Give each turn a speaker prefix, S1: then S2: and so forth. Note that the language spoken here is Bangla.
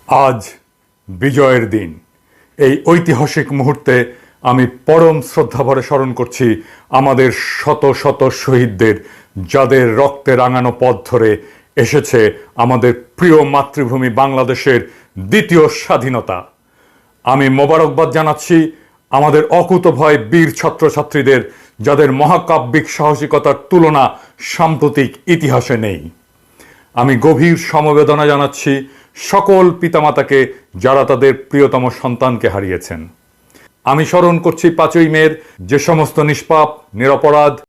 S1: আজ বিজয়ের দিন। এই ঐতিহাসিক মুহূর্তে আমি পরম শ্রদ্ধাভরে স্মরণ করছি আমাদের শত শত শহীদদের, যাদের রক্তে রাঙানো পথ ধরে এসেছে আমাদের প্রিয় মাতৃভূমি বাংলাদেশের দ্বিতীয় স্বাধীনতা। আমি মোবারকবাদ জানাচ্ছি আমাদের অকুতোভয় বীর ছাত্রছাত্রীদের, যাদের মহাকাব্যিক সাহসিকতার তুলনা সাম্প্রতিক ইতিহাসে নেই। আমি গভীর সমবেদনা জানাচ্ছি সকল পিতামাতাকে, যারা তাদের প্রিয়তম সন্তানকে হারিয়েছেন। আমি স্মরণ করছি 5ই মের যে সমস্ত নিষ্পাপ, নিরপরাধ